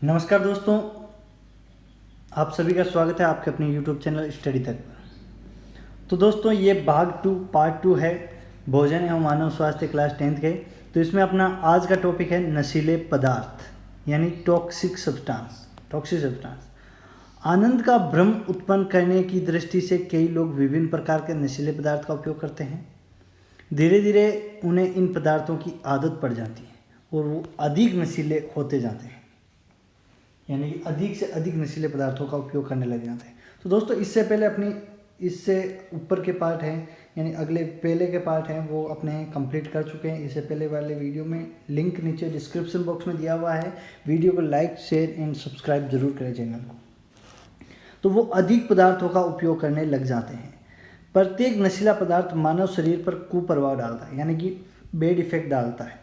नमस्कार दोस्तों, आप सभी का स्वागत है आपके अपने YouTube चैनल स्टडी तक पर। तो दोस्तों ये पार्ट टू है भोजन एवं मानव स्वास्थ्य क्लास 10th के। तो इसमें अपना आज का टॉपिक है नशीले पदार्थ यानी टॉक्सिक सब्सटेंस। आनंद का भ्रम उत्पन्न करने की दृष्टि से कई लोग विभिन्न प्रकार के नशीले पदार्थ का उपयोग करते हैं। धीरे धीरे उन्हें इन पदार्थों की आदत पड़ जाती है और वो अधिक नशीले होते जाते हैं, यानी कि अधिक से अधिक नशीले पदार्थों का उपयोग करने लग जाते हैं। तो दोस्तों इससे ऊपर के पार्ट हैं, यानी पहले के पार्ट हैं वो अपने कंप्लीट कर चुके हैं। इससे पहले वाले वीडियो में लिंक नीचे डिस्क्रिप्शन बॉक्स में दिया हुआ है। वीडियो को लाइक, शेयर एंड सब्सक्राइब जरूर करें चैनल को। तो वो अधिक पदार्थों का उपयोग करने लग जाते हैं। प्रत्येक नशीला पदार्थ मानव शरीर पर कुप्रभाव डालता है, यानी कि बैड इफेक्ट डालता है,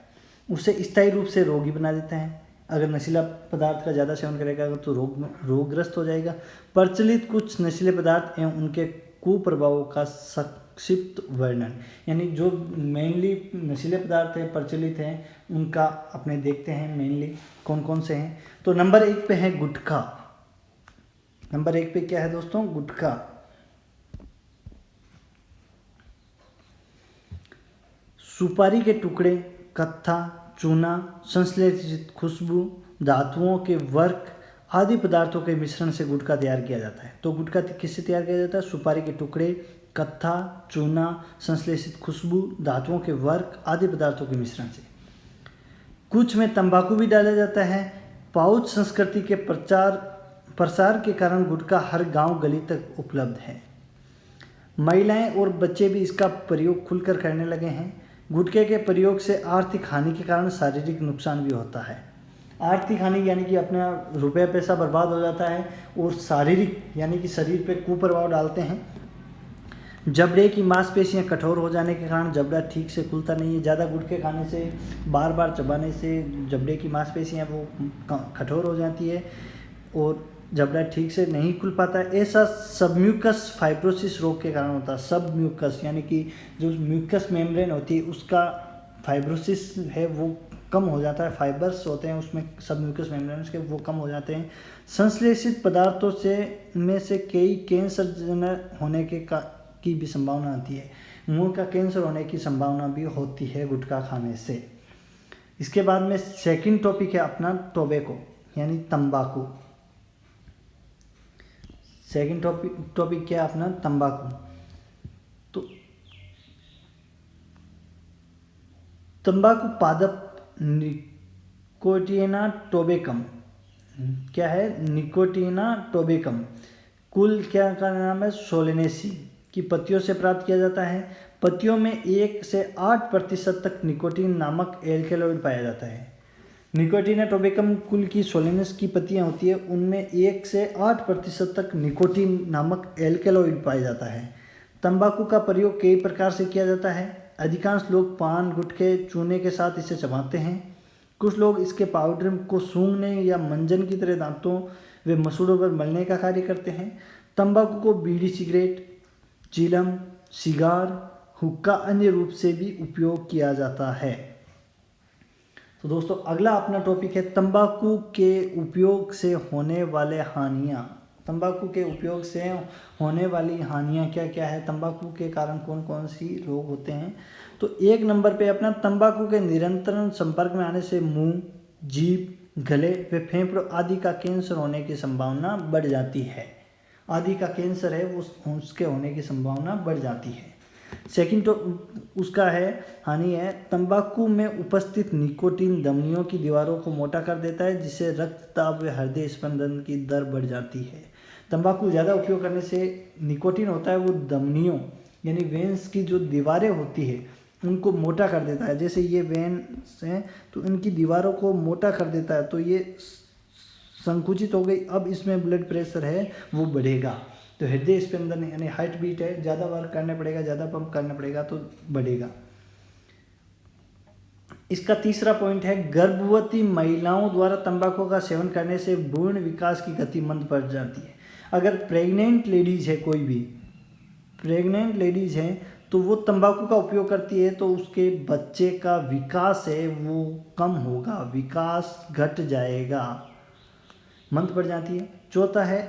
उसे स्थायी रूप से रोगी बना देता है। अगर नशीला पदार्थ का ज़्यादा सेवन करेगा तो रोगग्रस्त हो जाएगा। प्रचलित कुछ नशीले पदार्थ एवं उनके कुप्रभावों का संक्षिप्त वर्णन, यानी जो मेनली नशीले पदार्थ हैं प्रचलित हैं उनका अपने देखते हैं मेनली कौन कौन से हैं। तो नंबर 1 पे है गुटखा। नंबर 1 पे क्या है दोस्तों? गुटखा। सुपारी के टुकड़े, कत्था, चूना, संश्लेषित खुशबू, धातुओं के वर्क आदि पदार्थों के मिश्रण से गुटखा तैयार किया जाता है। तो गुटखा किससे तैयार किया जाता है? सुपारी के टुकड़े, कत्था, चूना, संश्लेषित खुशबू, धातुओं के वर्क आदि पदार्थों के मिश्रण से। कुछ में तंबाकू भी डाला जाता है। पाउच संस्कृति के प्रसार के कारण गुटखा हर गांव गली तक उपलब्ध है। महिलाएं और बच्चे भी इसका प्रयोग खुलकर करने लगे हैं। गुटखे के प्रयोग से आर्थिक हानि के कारण शारीरिक नुकसान भी होता है। आर्थिक हानि यानी कि अपना रुपया पैसा बर्बाद हो जाता है, और शारीरिक यानी कि शरीर पे कुप्रभाव डालते हैं। जबड़े की मांसपेशियां कठोर हो जाने के कारण जबड़ा ठीक से खुलता नहीं है। ज़्यादा गुटखे खाने से, बार बार चबाने से जबड़े की मांसपेशियां वो कठोर हो जाती है और जबड़ा ठीक से नहीं खुल पाता है। ऐसा सबम्यूकस फाइब्रोसिस रोग के कारण होता है। सबम्यूकस यानी कि जो म्यूकस मेम्ब्रेन होती है उसका फाइब्रोसिस है वो कम हो जाता है। फाइबर्स होते हैं उसमें सबम्यूकस मेम्ब्रेन के, वो कम हो जाते हैं। संश्लेषित पदार्थों में से कई कैंसर होने की भी संभावना आती है। मुंह का कैंसर होने की संभावना भी होती है गुटखा खाने से। इसके बाद में सेकंड टॉपिक है अपना टोबैको यानी तंबाकू। सेकंड टॉपिक क्या है अपना? तंबाकू। तो तंबाकू पादप निकोटिना टोबेकम क्या है? निकोटिना टोबेकम कुल क्या का नाम है? सोलेनेसी की पत्तियों से प्राप्त किया जाता है। पत्तियों में 1 से 8% तक निकोटीन नामक एल्केलॉइड पाया जाता है। निकोटिना टोबेकम कुल की सोलेनस की पत्तियां होती है, उनमें 1 से 8% तक निकोटीन नामक एल्केलॉइड पाया जाता है। तंबाकू का प्रयोग कई प्रकार से किया जाता है। अधिकांश लोग पान, गुटखे, चूने के साथ इसे चबाते हैं। कुछ लोग इसके पाउडर को सूंघने या मंजन की तरह दांतों व मसूड़ों पर मलने का कार्य करते हैं। तंबाकू को बीड़ी, सिगरेट, चिलम, सिगार, हुक्का अन्य रूप से भी उपयोग किया जाता है। तो दोस्तों अगला अपना टॉपिक है तंबाकू के उपयोग से होने वाले हानियाँ। तंबाकू के उपयोग से होने वाली हानियाँ क्या क्या है? तंबाकू के कारण कौन कौन सी रोग होते हैं? तो 1 नंबर पे अपना तंबाकू के निरंतर संपर्क में आने से मुंह, जीभ, गले व फेफड़ों आदि का कैंसर होने की संभावना बढ़ जाती है। आदि का कैंसर है उसके होने की संभावना बढ़ जाती है। सेकंड तो उसका है हानि है तंबाकू में उपस्थित निकोटीन धमनियों की दीवारों को मोटा कर देता है, जिससे रक्तचाप व हृदय स्पंदन की दर बढ़ जाती है। तंबाकू ज़्यादा उपयोग करने से निकोटीन होता है वो धमनियों यानी वेन्स की जो दीवारें होती है उनको मोटा कर देता है। जैसे ये वेन्स हैं तो इनकी दीवारों को मोटा कर देता है, तो ये संकुचित हो गई। अब इसमें ब्लड प्रेशर है वो बढ़ेगा, तो हृदय स्पंदन यानी हार्ट बीट है ज़्यादा वर्क करना पड़ेगा, ज़्यादा पंप करना पड़ेगा तो बढ़ेगा। इसका तीसरा पॉइंट है गर्भवती महिलाओं द्वारा तंबाकू का सेवन करने से भ्रूण विकास की गति मंद पड़ जाती है। अगर प्रेग्नेंट लेडीज है, कोई भी प्रेग्नेंट लेडीज हैं तो वो तंबाकू का उपयोग करती है तो उसके बच्चे का विकास है वो कम होगा, विकास घट जाएगा। मंद पड़ जाती है। चौथा है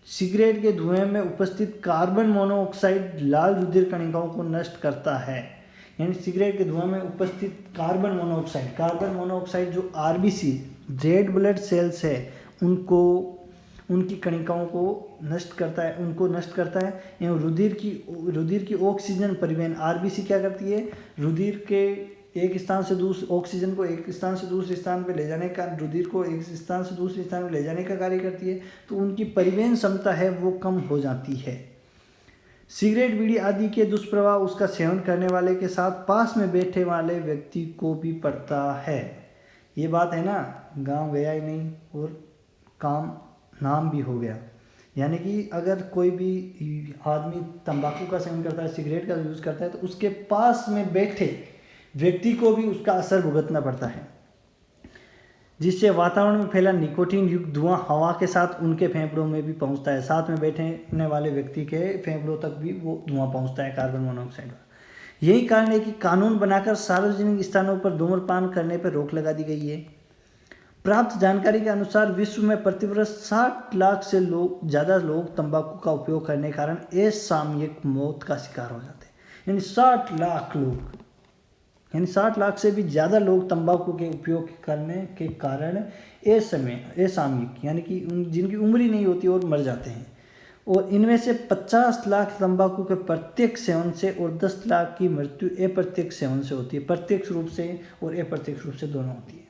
सिगरेट के धुएं में उपस्थित कार्बन मोनोऑक्साइड लाल रुधिर कणिकाओं को नष्ट करता है। यानी सिगरेट के धुएं में उपस्थित कार्बन मोनोऑक्साइड जो आरबीसी रेड ब्लड सेल्स है उनकी कणिकाओं को नष्ट करता है एवं रुधिर की ऑक्सीजन परिवहन। आरबीसी क्या करती है, रुधिर के एक स्थान से दूसरे ऑक्सीजन को एक स्थान से दूसरे स्थान पे ले जाने का, रुधिर को एक स्थान से दूसरे स्थान पे ले जाने का कार्य करती है, तो उनकी परिवहन क्षमता है वो कम हो जाती है। सिगरेट, बीड़ी आदि के दुष्प्रभाव उसका सेवन करने वाले के साथ पास में बैठे वाले व्यक्ति को भी पड़ता है। ये बात है ना, गाँव गया ही नहीं और काम नाम भी हो गया। यानी कि अगर कोई भी आदमी तंबाकू का सेवन करता है, सिगरेट का यूज़ करता है, तो उसके पास में बैठे व्यक्ति को भी उसका असर भुगतना पड़ता है, जिससे वातावरण में फैला निकोटीन युक्त धुआं हवा के साथ उनके फेफड़ों में भी पहुंचता है। साथ में बैठने वाले व्यक्ति के फेफड़ों तक भी वो धुआं पहुंचता है कार्बन मोनोऑक्साइड का। यही कारण है कि कानून बनाकर सार्वजनिक स्थानों पर धूम्रपान करने पर रोक लगा दी गई है। प्राप्त जानकारी के अनुसार विश्व में प्रतिवर्ष 60 लाख से ज़्यादा लोग तंबाकू का उपयोग करने के कारण असामयिक मौत का शिकार हो जाते हैं। यानी 60 लाख लोग, यानी 60 लाख से भी ज़्यादा लोग तंबाकू के उपयोग करने के कारण असामयिक यानी कि जिनकी उम्र ही नहीं होती और मर जाते हैं। और इनमें से 50 लाख तंबाकू के प्रत्यक्ष सेवन से और 10 लाख की मृत्यु अप्रत्यक्ष सेवन से होती है। प्रत्यक्ष रूप से और अप्रत्यक्ष रूप से दोनों होती है।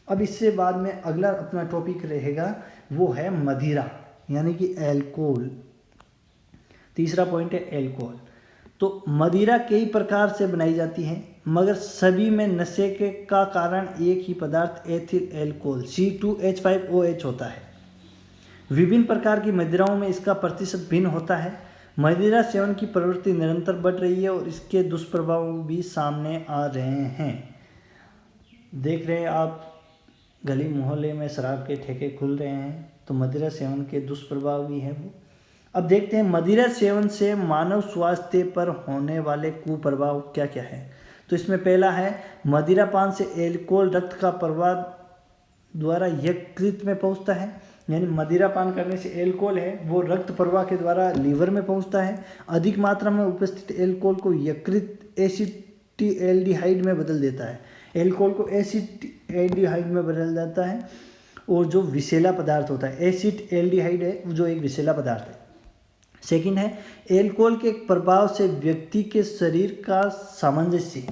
अब इससे बाद में अगला अपना टॉपिक रहेगा वो है मदिरा यानी कि एल्कोहल। तीसरा पॉइंट है एल्कोहल। तो मदिरा कई प्रकार से बनाई जाती है, मगर सभी में नशे का कारण एक ही पदार्थ एथिल एल्कोहल C2H5OH होता है। विभिन्न प्रकार की मदिराओं में इसका प्रतिशत भिन्न होता है। मदिरा सेवन की प्रवृत्ति निरंतर बढ़ रही है और इसके दुष्प्रभाव भी सामने आ रहे हैं। देख रहे हैं आप, गली मोहल्ले में शराब के ठेके खुल रहे हैं, तो मदिरा सेवन के दुष्प्रभाव भी हैं वो। अब देखते हैं मदिरा सेवन से मानव स्वास्थ्य पर होने वाले कुप्रभाव क्या क्या है। तो इसमें पहला है मदिरा पान से एल्कोहल रक्त का प्रवाह द्वारा यकृत में पहुंचता है। यानी मदिरा पान करने से एल्कोहल है वो रक्त प्रवाह के द्वारा लीवर में पहुंचता है। अधिक मात्रा में उपस्थित एल्कोहल को यकृत एसिटिल्डिहाइड में बदल देता है। एल्कोहल को एसिटिल्डिहाइड में बदल जाता है और जो विषैला पदार्थ होता है, एसिटिल्डिहाइड है जो एक विषैला पदार्थ है। सेकंड है एल्कोहल के प्रभाव से व्यक्ति के शरीर का सामंजस्य,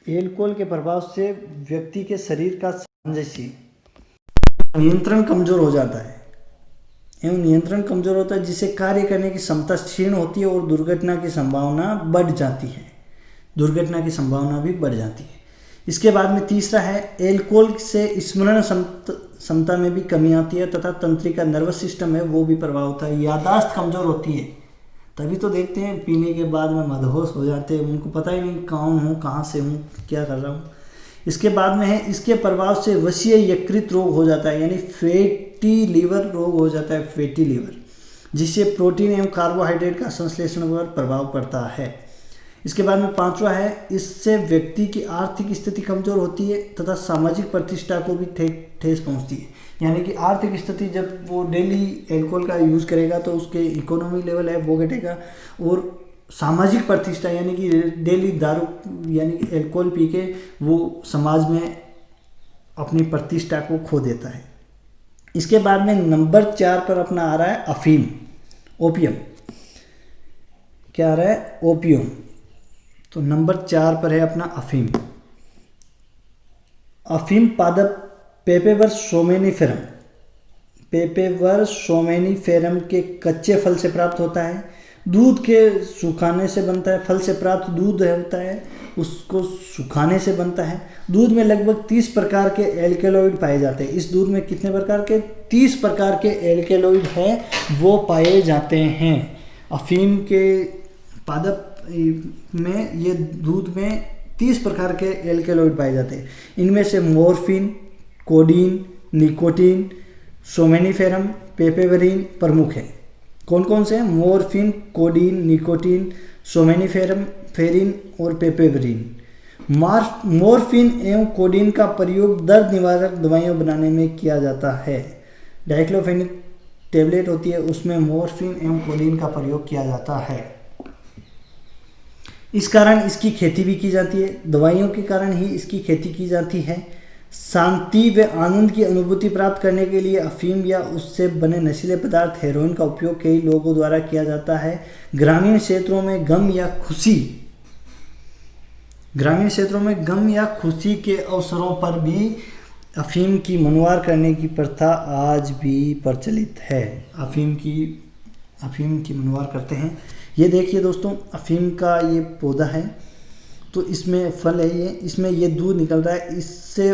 एल्कोहल के प्रभाव से व्यक्ति के शरीर का सामंजस्य नियंत्रण कमजोर हो जाता है एवं नियंत्रण कमजोर होता है जिससे कार्य करने की क्षमता क्षीण होती है और दुर्घटना की संभावना बढ़ जाती है। दुर्घटना की संभावना भी बढ़ जाती है। इसके बाद में तीसरा है एल्कोहल से स्मरण क्षमता में भी कमी आती है तथा तंत्रिका नर्वस सिस्टम है वो भी प्रभाव होता है। याददाश्त कमजोर होती है, तभी तो देखते हैं पीने के बाद में मदहोश हो जाते हैं, उनको पता ही नहीं कौन हूँ, कहाँ से हूँ, क्या कर रहा हूँ। इसके बाद में है इसके प्रभाव से वसीय यकृत रोग हो जाता है यानी फैटी लीवर रोग हो जाता है, फैटी लीवर, जिससे प्रोटीन एवं कार्बोहाइड्रेट का संश्लेषण पर प्रभाव पड़ता है। इसके बाद में पांचवा है इससे व्यक्ति की आर्थिक स्थिति कमजोर होती है तथा सामाजिक प्रतिष्ठा को भी ठेस पहुंचती है। यानी कि आर्थिक स्थिति जब वो डेली एल्कोहल का यूज़ करेगा तो उसके इकोनॉमी लेवल है वो घटेगा और सामाजिक प्रतिष्ठा यानी कि डेली दारू यानी कि एल्कोहल पी के वो समाज में अपनी प्रतिष्ठा को खो देता है। इसके बाद में नंबर 4 पर अपना आ रहा है अफीम, ओपियम। क्या आ रहा है? ओपियम। तो नंबर 4 पर है अपना अफीम। अफीम पादप पेपेवर सोमेनिफेरम, पेपेवर सोमेनिफेरम के कच्चे फल से प्राप्त होता है। दूध के सुखाने से बनता है। फल से प्राप्त दूध होता है उसको सुखाने से बनता है। दूध में लगभग 30 प्रकार के एल्केलॉइड पाए जाते हैं। इस दूध में कितने प्रकार के? 30 प्रकार के एल्केलॉइड हैं वो पाए जाते हैं। अफीम के पादप में ये दूध में 30 प्रकार के एल्केलॉइड पाए जाते हैं। इनमें से मॉर्फिन, कोडीन, निकोटीन, सोमेनिफेरम, पेपेवरिन प्रमुख हैं। कौन कौन से हैं? मॉर्फिन, कोडीन, निकोटीन, सोमेनिफेरम, फेरिन और पेपेवरिन। मॉर्फिन एवं कोडीन का प्रयोग दर्द निवारक दवाइयाँ बनाने में किया जाता है। डाइक्लोफेनिक टेबलेट होती है, उसमें मॉर्फिन एवं कोडीन का प्रयोग किया जाता है। इस कारण इसकी खेती भी की जाती है, दवाइयों के कारण ही इसकी खेती की जाती है। शांति व आनंद की अनुभूति प्राप्त करने के लिए अफीम या उससे बने नशीले पदार्थ हेरोइन का उपयोग कई लोगों द्वारा किया जाता है। ग्रामीण क्षेत्रों में गम या खुशी के अवसरों पर भी अफीम की मनुवार करने की प्रथा आज भी प्रचलित है। अफीम की मनुवार करते हैं। ये देखिए दोस्तों, अफीम का ये पौधा है, तो इसमें फल है, ये इसमें ये दूध निकल रहा है, इससे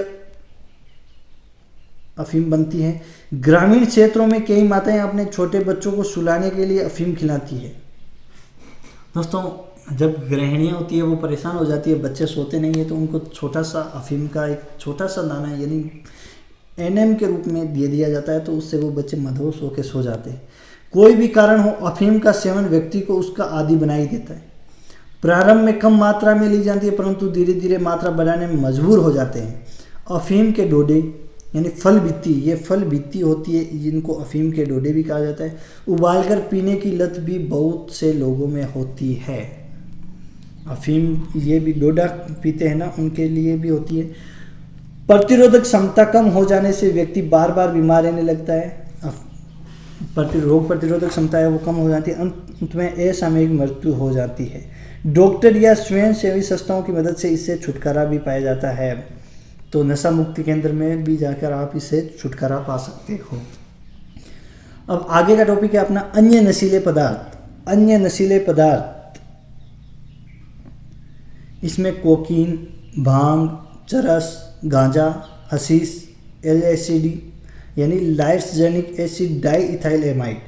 अफीम बनती है। ग्रामीण क्षेत्रों में कई माताएं अपने छोटे बच्चों को सुलाने के लिए अफीम खिलाती है। दोस्तों, जब गृहिणियाँ होती है वो परेशान हो जाती है, बच्चे सोते नहीं है, तो उनको छोटा सा अफीम का एक छोटा सा दाना यानी एनएम के रूप में दे दिया जाता है, तो उससे वो बच्चे मदहोश होकर सो जाते हैं। कोई भी कारण हो, अफीम का सेवन व्यक्ति को उसका आदी बना ही देता है। प्रारंभ में कम मात्रा में ली जाती है, परंतु धीरे धीरे मात्रा बढ़ाने में मजबूर हो जाते हैं। अफीम के डोडे यानी फल बित्ती, ये फल बित्ती होती है, जिनको अफीम के डोडे भी कहा जाता है। उबालकर पीने की लत भी बहुत से लोगों में होती है। अफीम ये भी डोडा पीते हैं ना, उनके लिए भी होती है। प्रतिरोधक क्षमता कम हो जाने से व्यक्ति बार बार बीमार रहने लगता है। रोग प्रतिरोधक क्षमता है वो कम हो जाती है, अंत में असामयिक मृत्यु हो जाती है। डॉक्टर या स्वयंसेवी संस्थाओं की मदद से इससे छुटकारा भी पाया जाता है। तो नशा मुक्ति केंद्र में भी जाकर आप इससे छुटकारा पा सकते हो। अब आगे का टॉपिक है अपना अन्य नशीले पदार्थ। इसमें कोकीन, भांग, चरस, गांजा, हशीश, LSD यानी लाइसर्जिनिक एसिड डाइइथाइल एमाइड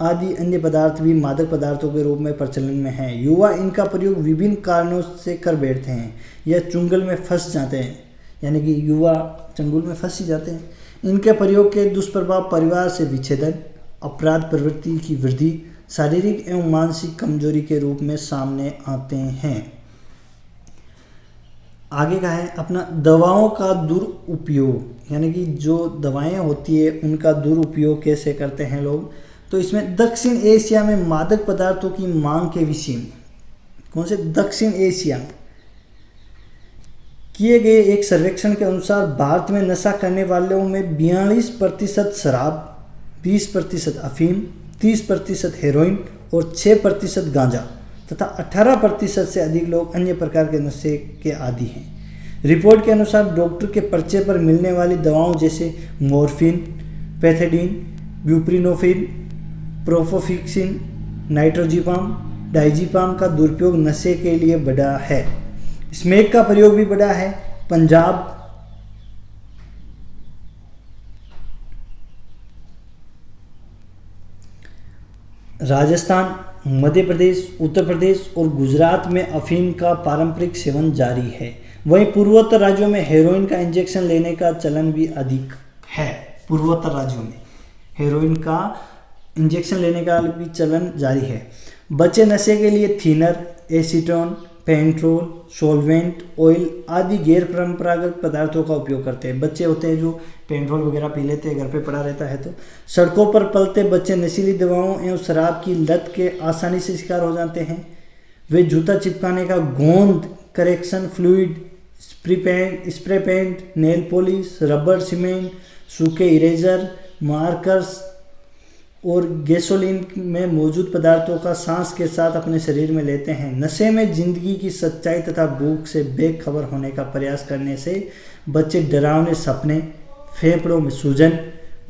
आदि अन्य पदार्थ भी मादक पदार्थों के रूप में प्रचलन में हैं। युवा इनका प्रयोग विभिन्न कारणों से कर बैठते हैं या चुंगल में फंस जाते हैं, यानी कि युवा चंगुल में फंस ही जाते हैं। इनके प्रयोग के दुष्प्रभाव परिवार से विच्छेदन, अपराध प्रवृत्ति की वृद्धि, शारीरिक एवं मानसिक कमजोरी के रूप में सामने आते हैं। आगे का है अपना दवाओं का दुरुपयोग, यानी कि जो दवाएं होती है उनका दुरुपयोग कैसे करते हैं लोग। तो इसमें दक्षिण एशिया में मादक पदार्थों की मांग के विषय में, कौन से दक्षिण एशिया में किए गए एक सर्वेक्षण के अनुसार भारत में नशा करने वालों में 42% शराब, 20% अफीम, 30% हेरोइन और 6% गांजा तथा 18% से अधिक लोग अन्य प्रकार के नशे के आदी हैं। रिपोर्ट के अनुसार डॉक्टर के पर्चे पर मिलने वाली दवाओं जैसे मॉर्फिन, पैथेडीन, ब्यूप्रिनोफिन, प्रोफोफ्लैक्सिन, नाइट्रोजिपाम, डाइजिपाम का दुरुपयोग नशे के लिए बढ़ा है। स्मैक का प्रयोग भी बढ़ा है। पंजाब, राजस्थान, मध्य प्रदेश, उत्तर प्रदेश और गुजरात में अफीम का पारंपरिक सेवन जारी है। वहीं पूर्वोत्तर राज्यों में हेरोइन का इंजेक्शन लेने का चलन भी अधिक है। पूर्वोत्तर राज्यों में हेरोइन का इंजेक्शन लेने का भी चलन जारी है। बच्चे नशे के लिए thinner, acetone, petrol, solvent, oil आदि गैर परंपरागत पदार्थों का उपयोग करते हैं। बच्चे होते हैं जो पेंट्रोल वगैरह पी लेते हैं, घर पे पड़ा रहता है। तो सड़कों पर पलते बच्चे नशीली दवाओं एवं शराब की लत के आसानी से शिकार हो जाते हैं। वे जूता चिपकाने का गोंद, correction fluid, spray paint, nail polish, rubber cement, सूखे इरेजर, मार्कर्स और गैसोलीन में मौजूद पदार्थों का सांस के साथ अपने शरीर में लेते हैं। नशे में जिंदगी की सच्चाई तथा भूख से बेखबर होने का प्रयास करने से बच्चे डरावने सपने, फेफड़ों में सूजन,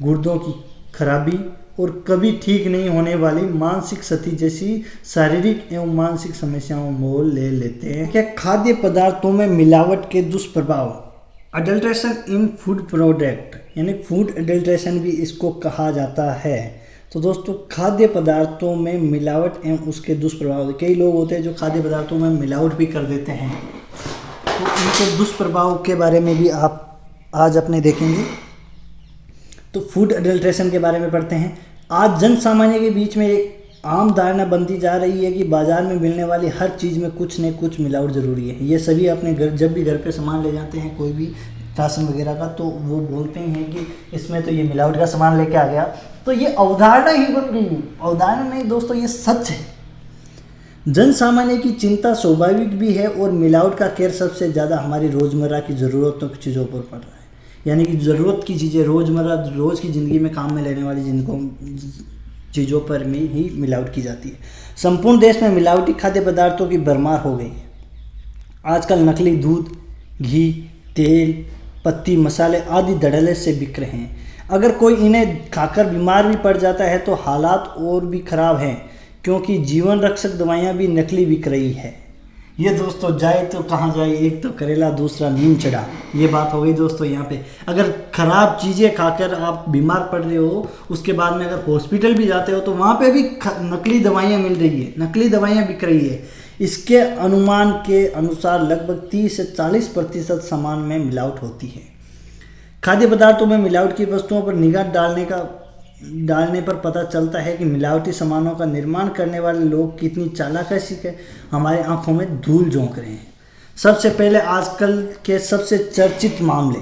गुर्दों की खराबी और कभी ठीक नहीं होने वाली मानसिक क्षति जैसी शारीरिक एवं मानसिक समस्याओं मोल ले लेते हैं। क्या खाद्य पदार्थों में मिलावट के दुष्प्रभाव, अडल्ट्रेशन इन फूड प्रोडक्ट, यानी फूड अडल्ट्रेशन भी इसको कहा जाता है। तो दोस्तों, खाद्य पदार्थों में मिलावट एवं उसके दुष्प्रभाव, कई लोग होते हैं जो खाद्य पदार्थों में मिलावट भी कर देते हैं, तो उनके दुष्प्रभाव के बारे में भी आप आज अपने देखेंगे। तो फूड अडल्ट्रेशन के बारे में पढ़ते हैं। आज जन सामान्य के बीच में एक आम धारणा बनती जा रही है कि बाजार में मिलने वाली हर चीज़ में कुछ न कुछ मिलावट ज़रूरी है। ये सभी अपने घर जब भी घर पे सामान ले जाते हैं कोई भी राशन वगैरह का, तो वो बोलते हैं कि इसमें तो ये मिलावट का सामान लेके आ गया। तो ये अवधारणा ही बन गई, अवधारणा नहीं दोस्तों, ये सच है। जन सामान्य की चिंता स्वाभाविक भी है और मिलावट का केयर सबसे ज़्यादा हमारी रोज़मर्रा की ज़रूरतों की चीज़ों पर पड़ रहा है। यानी कि ज़रूरत की चीज़ें, रोज़मर्रा रोज़ की ज़िंदगी में काम में लेने वाली चीज़ों पर में ही मिलावट की जाती है। संपूर्ण देश में मिलावटी खाद्य पदार्थों की भरमार हो गई है। आजकल नकली दूध, घी, तेल, पत्ती, मसाले आदि धड़ल्ले से बिक रहे हैं। अगर कोई इन्हें खाकर बीमार भी पड़ जाता है तो हालात और भी खराब हैं, क्योंकि जीवन रक्षक दवाइयाँ भी नकली बिक रही है। ये दोस्तों जाए तो कहाँ जाए, एक तो करेला दूसरा नीम चढ़ा, ये बात हो गई दोस्तों। यहाँ पे अगर ख़राब चीज़ें खाकर आप बीमार पड़ रहे हो, उसके बाद में अगर हॉस्पिटल भी जाते हो तो वहाँ पे भी नकली दवाइयाँ मिल रही है, नकली दवाइयाँ बिक रही है। इसके अनुमान के अनुसार लगभग 30 से 40% सामान में मिलावट होती है। खाद्य पदार्थों में मिलावट की वस्तुओं पर निगाह डालने पर पता चलता है कि मिलावटी सामानों का निर्माण करने वाले लोग कितनी चालाकी से हमारे आंखों में धूल झोंक रहे हैं। सबसे पहले आजकल के सबसे चर्चित मामले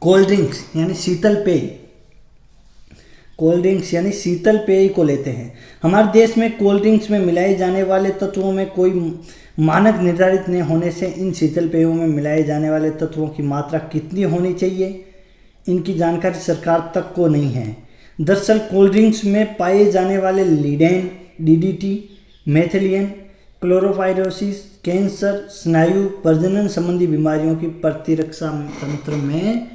कोल्ड ड्रिंक्स यानी शीतल पेय को लेते हैं। हमारे देश में कोल्ड ड्रिंक्स में मिलाए जाने वाले तत्वों में कोई मानक निर्धारित नहीं होने से इन शीतल पेयों में मिलाए जाने वाले तत्वों की मात्रा कितनी होनी चाहिए, इनकी जानकारी सरकार तक को नहीं है। दरअसल कोल्ड ड्रिंक्स में पाए जाने वाले लीडेन, डीडीटी, मेथिलिन, क्लोरोपाइरोसिस कैंसर, स्नायु, प्रजनन संबंधी बीमारियों की प्रतिरक्षा तंत्र में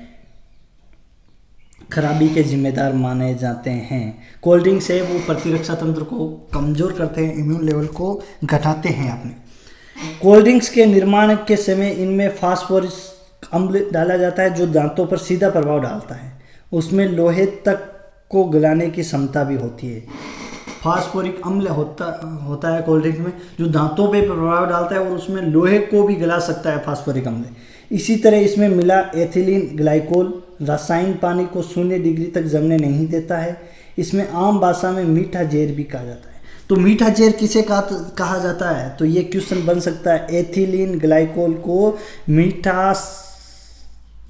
खराबी के जिम्मेदार माने जाते हैं। कोल्ड ड्रिंक से वो प्रतिरक्षा तंत्र को कमज़ोर करते हैं, इम्यून लेवल को घटाते हैं अपने। कोल्ड ड्रिंक्स के निर्माण के समय इनमें फास्फोरस अम्ल डाला जाता है जो दांतों पर सीधा प्रभाव डालता है। उसमें लोहे तक को गलाने की क्षमता भी होती है। फास्फोरिक अम्ल होता है कोल्ड ड्रिंक में जो दांतों पे प्रभाव डालता है और उसमें लोहे को भी गला सकता है फास्फोरिक अम्ल। इसी तरह इसमें मिला एथिलीन ग्लाइकोल रासायनिक पानी को 0 डिग्री तक जमने नहीं देता है। इसमें आम भाषा में मीठा जहर भी कहा जाता है। तो मीठा जहर किसे कहा जाता है, तो ये क्वेश्चन बन सकता है। एथिलीन ग्लाइकोल को मीठा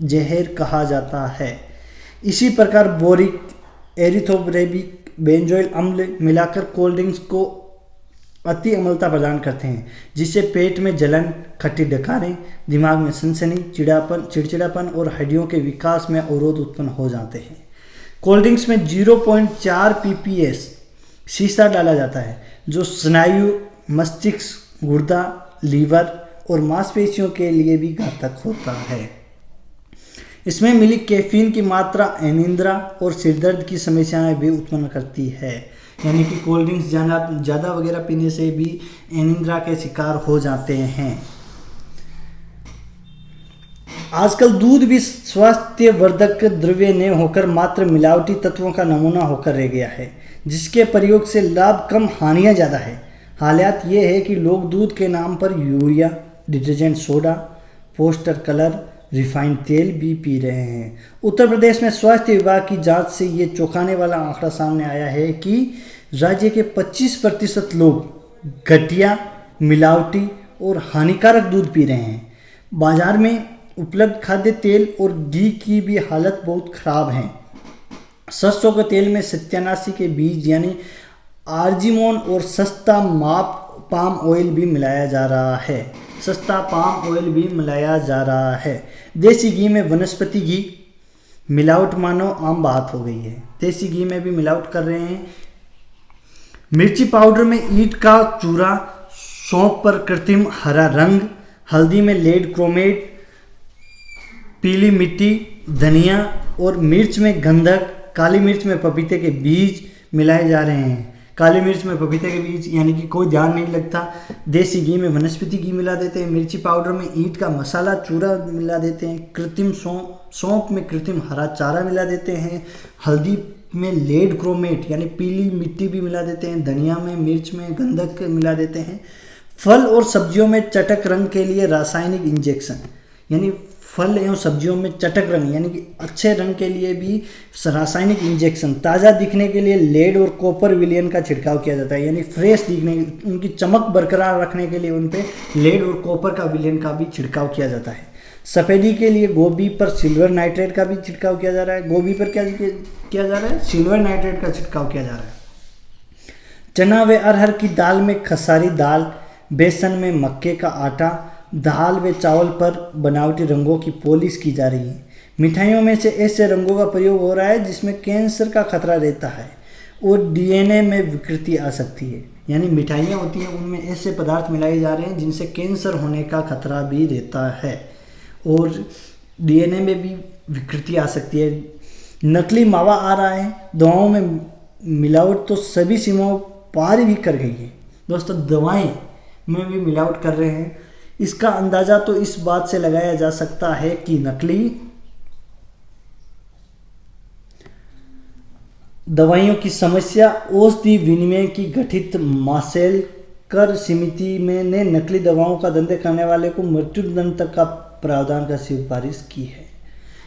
जहर कहा जाता है। इसी प्रकार बोरिक, एरिथ्रोब्रेबिक, बेंजोइल अम्ल मिलाकर कोल्ड ड्रिंक्स को अति अम्लता प्रदान करते हैं, जिससे पेट में जलन, खट्टी डकारें, दिमाग में सनसनी, चिड़चिड़ापन और हड्डियों के विकास में अवरोध उत्पन्न हो जाते हैं। कोल्ड ड्रिंक्स में 0.4 ppS शीशा डाला जाता है जो स्नायु, मस्तिष्क, गुर्दा, लीवर और मांसपेशियों के लिए भी घातक होता है। इसमें मिली कैफीन की मात्रा अनिद्रा और सिरदर्द की समस्याएं भी उत्पन्न करती है। यानी कि कोल्ड ड्रिंक्स ज़्यादा वगैरह पीने से भी अनिद्रा के शिकार हो जाते हैं। आजकल दूध भी स्वास्थ्यवर्धक द्रव्य ने होकर मात्र मिलावटी तत्वों का नमूना होकर रह गया है, जिसके प्रयोग से लाभ कम हानियां ज़्यादा है। हालात ये है कि लोग दूध के नाम पर urea, detergent soda, poster colour, refined तेल भी पी रहे हैं। उत्तर प्रदेश में स्वास्थ्य विभाग की जांच से ये चौंकाने वाला आंकड़ा सामने आया है कि राज्य के 25% लोग घटिया, मिलावटी और हानिकारक दूध पी रहे हैं। बाजार में उपलब्ध खाद्य तेल और घी की भी हालत बहुत खराब है। सरसों के तेल में सत्यानाशी के बीज यानी आर्जिमोन और सस्ता पाम ऑयल भी मिलाया जा रहा है। देसी घी में वनस्पति घी मिलावट मानो आम बात हो गई है। देसी घी में भी मिलावट कर रहे हैं। मिर्ची पाउडर में ईंट का चूरा, सौंफ पर कृत्रिम हरा रंग, हल्दी में लेड क्रोमेट, पीली मिट्टी, धनिया और मिर्च में गंधक, काली मिर्च में पपीते के बीज मिलाए जा रहे हैं। काली मिर्च में पपीते के बीज यानी कि कोई ध्यान नहीं लगता। देसी घी में वनस्पति घी मिला देते हैं। मिर्ची पाउडर में ईंट का मसाला चूरा मिला देते हैं। कृत्रिम सौंफ में कृत्रिम हरा चारा मिला देते हैं। हल्दी में लेड क्रोमेट यानी पीली मिट्टी भी मिला देते हैं। धनिया में, मिर्च में गंधक मिला देते हैं। फल और सब्जियों में चटक रंग के लिए रासायनिक इंजेक्शन यानी फल एवं सब्जियों में चटक रंग यानी कि अच्छे रंग के लिए भी रासायनिक इंजेक्शन, ताज़ा दिखने के लिए लेड और कॉपर विलयन का छिड़काव किया जाता है, यानी फ्रेश दिखने, उनकी चमक बरकरार रखने के लिए उन पे लेड और कॉपर का विलयन का भी छिड़काव किया जाता है। सफ़ेदी के लिए गोभी पर सिल्वर नाइट्रेट का भी छिड़काव किया जा रहा है। गोभी पर क्या किया जा रहा है? सिल्वर नाइट्रेट का छिड़काव किया जा रहा है। चना व अरहर की दाल में खसारी दाल, बेसन में मक्के का आटा, दाल व चावल पर बनावटी रंगों की पॉलिश की जा रही है। मिठाइयों में से ऐसे रंगों का प्रयोग हो रहा है जिसमें कैंसर का खतरा रहता है और डीएनए में विकृति आ सकती है, यानी मिठाइयाँ होती हैं उनमें ऐसे पदार्थ मिलाए जा रहे हैं जिनसे कैंसर होने का खतरा भी रहता है और डीएनए में भी विकृति आ सकती है। नकली मावा आ रहा है, दवाओं में मिलावट तो सभी सीमाओं पार भी कर गई है। दोस्तों, दवाएं में भी मिलावट कर रहे हैं। इसका अंदाज़ा तो इस बात से लगाया जा सकता है कि नकली दवाइयों की समस्या औषधि विनिमय की गठित माशेलकर समिति में ने नकली दवाओं का धंधे करने वाले को मृत्युदंड तक का प्रावधान का सिफारिश की है।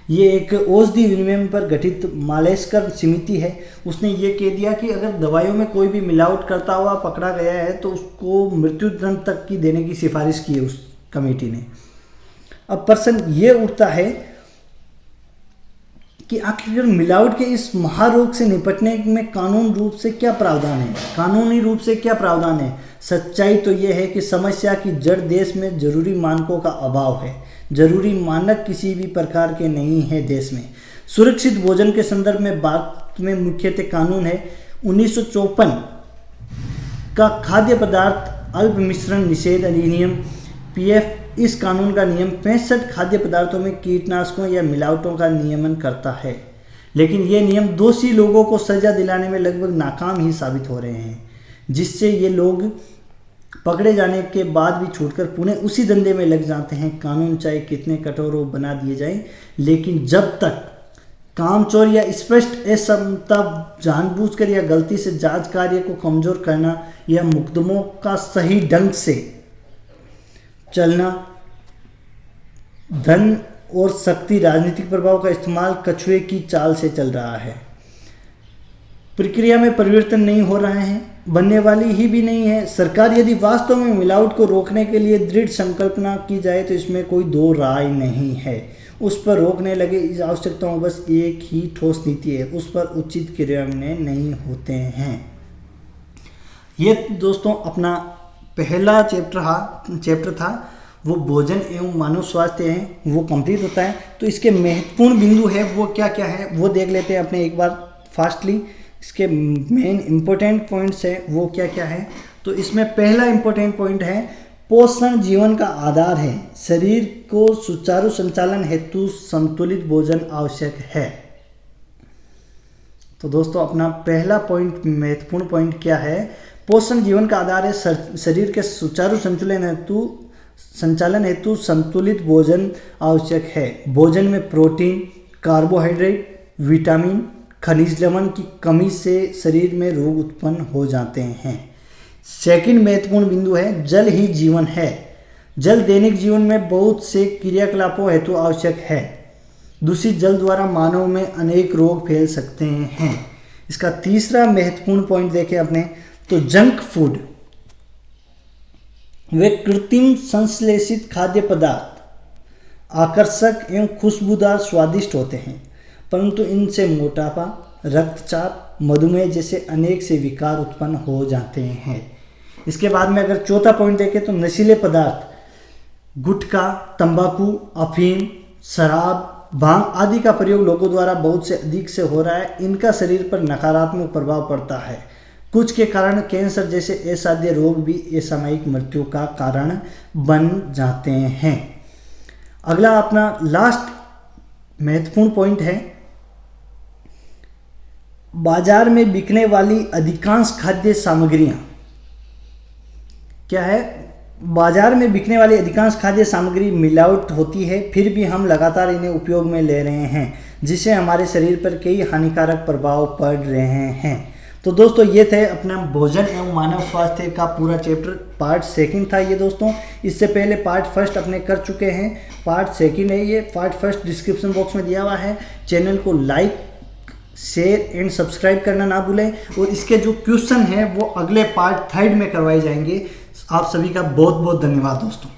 ये एक औषधि विनिमय पर गठित माशेलकर समिति है। उसने ये कह दिया कि अगर दवाइयों में कोई भी मिलावट करता हुआ पकड़ा गया है तो उसको मृत्युदंड तक की देने की सिफारिश की है उस कमेटी ने। अब प्रश्न ये उठता है कि आखिर मिलावट के इस महारोग से निपटने में कानून रूप से क्या प्रावधान है? कानूनी रूप से क्या प्रावधान है? सच्चाई तो यह है कि समस्या की जड़ देश में जरूरी मानकों का अभाव है। जरूरी मानक किसी भी प्रकार के नहीं है देश में। सुरक्षित भोजन के संदर्भ में बात में मुख्यतः कानून है 1954 का खाद्य पदार्थ अल्प मिश्रण निषेध अधिनियम PF। इस कानून का नियम 65 खाद्य पदार्थों में कीटनाशकों या मिलावटों का नियमन करता है, लेकिन ये नियम दोषी लोगों को सजा दिलाने में लगभग नाकाम ही साबित हो रहे हैं, जिससे ये लोग पकड़े जाने के बाद भी छूटकर पुनः उसी धंधे में लग जाते हैं। कानून चाहे कितने कठोर हो बना दिए जाएं, लेकिन जब तक कामचोर या स्पष्ट असमता जानबूझकर या गलती से जांच कार्य को कमजोर करना या मुकदमों का सही ढंग से चलना, धन और शक्ति राजनीतिक प्रभाव का इस्तेमाल कछुए की चाल से चल रहा है। प्रक्रिया में परिवर्तन नहीं हो रहा है, बनने वाली ही भी नहीं है। सरकार यदि वास्तव में मिलावट को रोकने के लिए दृढ़ संकल्पना की जाए तो इसमें कोई दो राय नहीं है। उस पर रोकने लगे इस आवश्यकताओं बस एक ही ठोस नीति है, उस पर उचित क्रियान्वयन नहीं होते हैं। ये दोस्तों अपना पहला चैप्टर था वो भोजन एवं मानव स्वास्थ्य है, वो कंप्लीट होता है। तो इसके महत्वपूर्ण बिंदु है वो क्या क्या है वो देख लेते हैं अपने एक बार फास्टली। इसके मेन इम्पोर्टेंट पॉइंट्स है वो क्या क्या है। तो इसमें पहला इम्पोर्टेंट पॉइंट है पोषण जीवन का आधार है, शरीर को सुचारू संचालन हेतु संतुलित भोजन आवश्यक है। तो दोस्तों अपना पहला पॉइंट महत्वपूर्ण पॉइंट क्या है? पोषण जीवन का आधार है, शरीर के सुचारू संचालन हेतु संतुलित भोजन आवश्यक है। भोजन में प्रोटीन, कार्बोहाइड्रेट, विटामिन, खनिज लवण की कमी से शरीर में रोग उत्पन्न हो जाते हैं। सेकंड महत्वपूर्ण बिंदु है जल ही जीवन है। जल दैनिक जीवन में बहुत से क्रियाकलापों हेतु आवश्यक है। दूषित जल द्वारा मानव में अनेक रोग फैल सकते हैं। इसका तीसरा महत्वपूर्ण पॉइंट देखें अपने तो जंक फूड वे कृत्रिम संश्लेषित खाद्य पदार्थ आकर्षक एवं खुशबूदार स्वादिष्ट होते हैं, परंतु इनसे मोटापा, रक्तचाप, मधुमेह जैसे अनेक से विकार उत्पन्न हो जाते हैं। इसके बाद में अगर चौथा पॉइंट देखें तो नशीले पदार्थ, गुटखा, तंबाकू, अफीम, शराब, भांग आदि का प्रयोग लोगों द्वारा बहुत से अधिक से हो रहा है। इनका शरीर पर नकारात्मक प्रभाव पड़ता है। कुछ के कारण कैंसर जैसे असाध्य रोग भी असामयिक मृत्यु का कारण बन जाते हैं। अगला अपना लास्ट महत्वपूर्ण पॉइंट है बाजार में बिकने वाली अधिकांश खाद्य सामग्रियां क्या है? बाजार में बिकने वाली अधिकांश खाद्य सामग्री मिलावट होती है, फिर भी हम लगातार इन्हें उपयोग में ले रहे हैं, जिससे हमारे शरीर पर कई हानिकारक प्रभाव पड़ रहे हैं। तो दोस्तों ये थे अपना भोजन एवं मानव स्वास्थ्य का पूरा चैप्टर, पार्ट सेकंड था ये दोस्तों। इससे पहले पार्ट फर्स्ट अपने कर चुके हैं, पार्ट सेकंड है ये। पार्ट फर्स्ट डिस्क्रिप्शन बॉक्स में दिया हुआ है। चैनल को लाइक, शेयर एंड सब्सक्राइब करना ना भूलें। और इसके जो क्वेश्चन हैं वो अगले पार्ट थर्ड में करवाए जाएंगे। आप सभी का बहुत बहुत धन्यवाद दोस्तों।